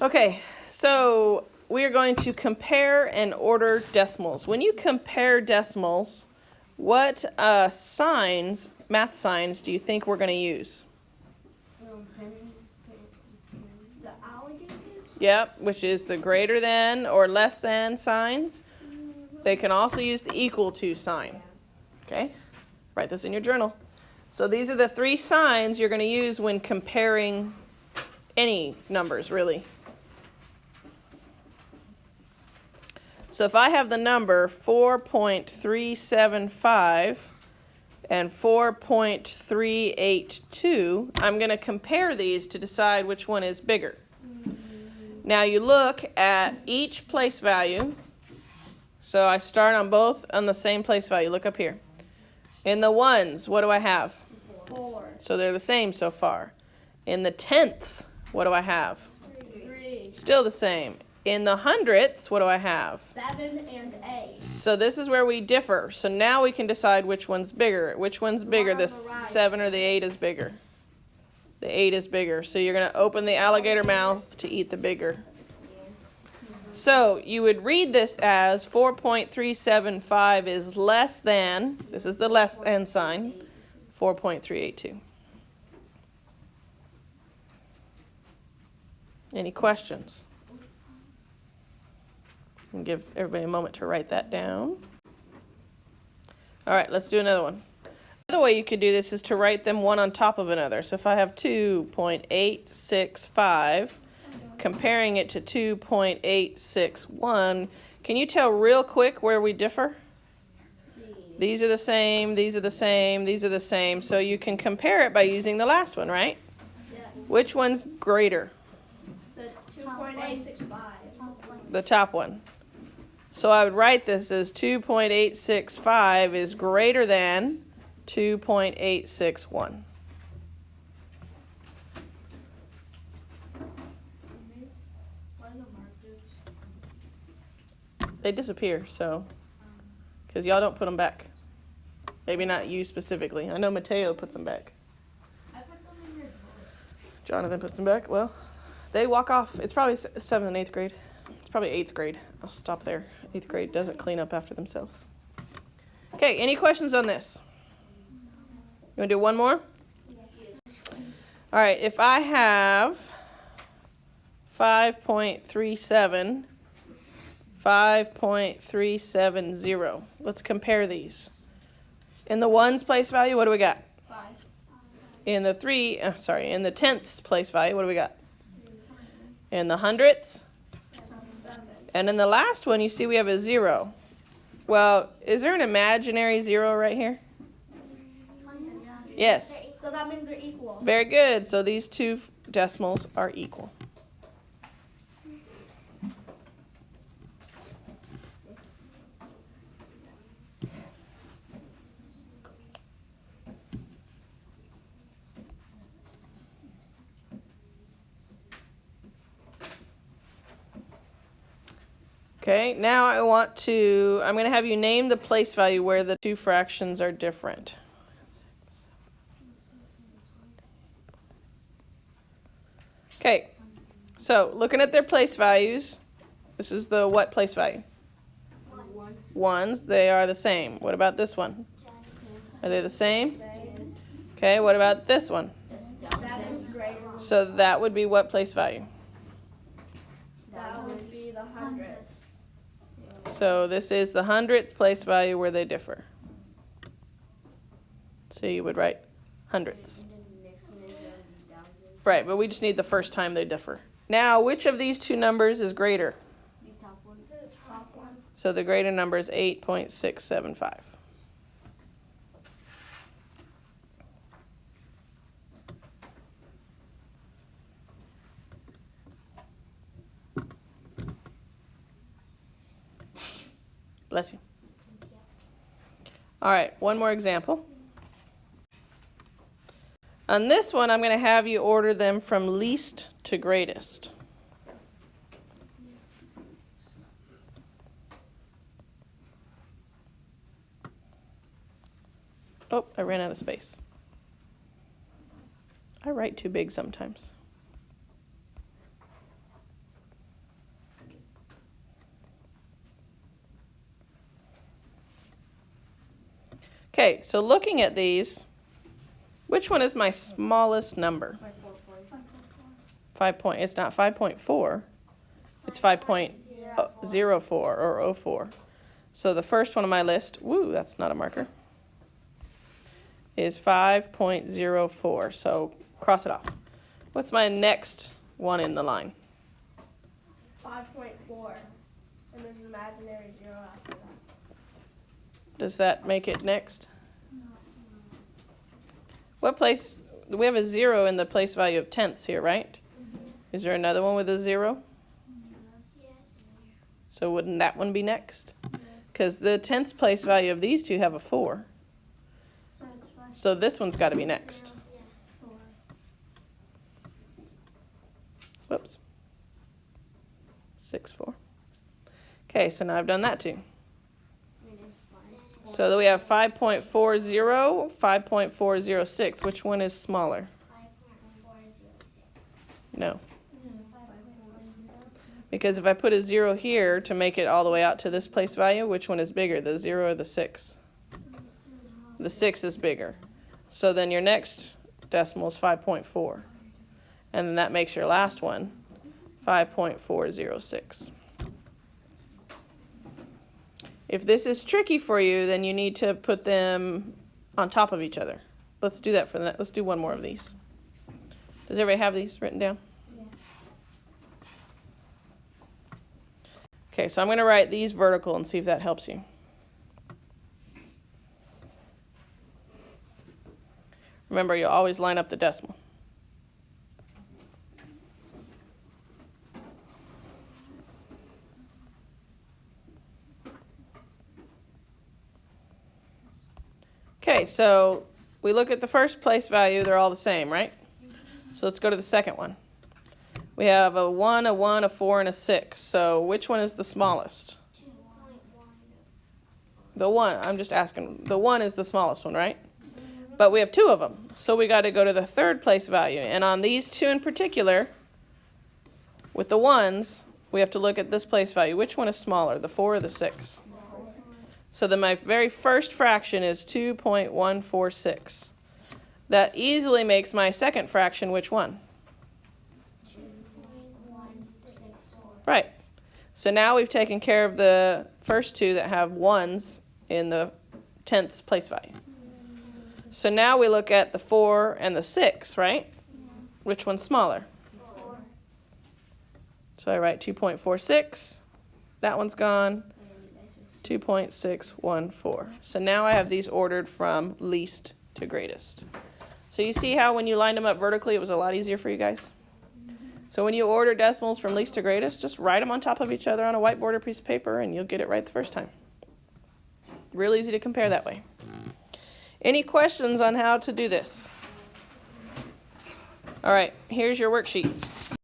Okay, so we are going to compare and order decimals. When you compare decimals, what signs, math signs, do you think we're going to use? The alligators? Yep, which is the greater than or less than signs. They can also use the equal to sign. Okay, write this in your journal. So these are the three signs you're going to use when comparing any numbers, really. So if I have the number 4.375 and 4.382, I'm going to compare these to decide which one is bigger. Now you look at each place value. So I start on both on the same place value. Look up here. In the ones, what do I have? 4. So they're the same so far. In the tenths, what do I have? 3. Still the same. In the hundredths, what do I have? 7 and 8. So this is where we differ. So now we can decide which one's bigger. Which one's bigger? The 7 or the 8 is bigger. The 8 is bigger. So you're going to open the alligator mouth to eat the bigger. So you would read this as 4.375 is less than, this is the less than sign, 4.382. Any questions? And give everybody a moment to write that down. All right, let's do another one. Another way you could do this is to write them one on top of another. So if I have 2.865, comparing it to 2.861, can you tell real quick where we differ? These are the same, these are the same, these are the same. So you can compare it by using the last one, right? Yes. Which one's greater? The 2.865. The top one. So I would write this as 2.865 is greater than 2.861. They disappear, so, because y'all don't put them back. Maybe not you specifically. I know Mateo puts them back. I put them in your book. Jonathan puts them back. Well, they walk off. It's probably 7th and 8th grade. It's probably 8th grade. I'll stop there. 8th grade doesn't clean up after themselves. Okay, any questions on this? You want to do one more? Yes. All right, if I have 5.37, 5.370, let's compare these. In the ones place value, what do we got? 5. In the in the tenths place value, what do we got? In the hundredths? 7. And in the last one, you see we have a 0. Well, is there an imaginary 0 right here? Yes. So that means they're equal. Very good. So these two decimals are equal. Okay, now I'm going to have you name the place value where the two fractions are different. Okay, so looking at their place values, this is the what place value? Ones, they are the same. What about this one? Are they the same? Okay, what about this one? 7's greater. So that would be what place value? That would be the hundredths. So this is the hundredths place value where they differ. So you would write hundredths. Right, but we just need the first time they differ. Now, which of these two numbers is greater? The top one. The top one. So the greater number is 8.675. Bless you. All right, one more example. On this one, I'm going to have you order them from least to greatest. Oh, I ran out of space. I write too big sometimes. Okay, so looking at these, which one is my smallest number? 5 point. It's not 5.4. It's 5.04 or 04. So the first one on my list, woo, that's not a marker, is 5.04. So cross it off. What's my next one in the line? 5.4. And there's an imaginary 0 after that. Does that make it next? What place? We have a 0 in the place value of tenths here, right? Is there another one with a 0? Yes. So wouldn't that one be next? Because the tenths place value of these two have a 4. So this one's got to be next. Whoops. 6, 4. Okay, so now I've done that too. So we have 5.40, 5.406. Which one is smaller? 5.406. No. Because if I put a 0 here to make it all the way out to this place value, which one is bigger, the 0 or the 6? The 6 is bigger. So then your next decimal is 5.4. And then that makes your last one 5.406. If this is tricky for you, then you need to put them on top of each other. Let's do that for the next. Let's do one more of these. Does everybody have these written down? Yes. Okay, so I'm going to write these vertical and see if that helps you. Remember, you always line up the decimal. Okay, so we look at the first place value, they're all the same, right? So let's go to the second one. We have a 1, a 1, a 4, and a 6. So which one is the smallest? 2.1. The 1, I'm just asking. The 1 is the smallest one, right? But we have 2 of them. So we got to go to the third place value. And on these 2 in particular, with the 1s, we have to look at this place value. Which one is smaller, the 4 or the 6? So then my very first fraction is 2.146. That easily makes my second fraction which one? 2.164. Right. So now we've taken care of the first 2 that have 1s in the tenths place value. So now we look at the 4 and the 6, right? Which one's smaller? 4. So I write 2.46. That one's gone. 2.614. So now I have these ordered from least to greatest. So you see how when you lined them up vertically, it was a lot easier for you guys? So when you order decimals from least to greatest, just write them on top of each other on a whiteboard or piece of paper, and you'll get it right the first time. Real easy to compare that way. Any questions on how to do this? All right, here's your worksheet.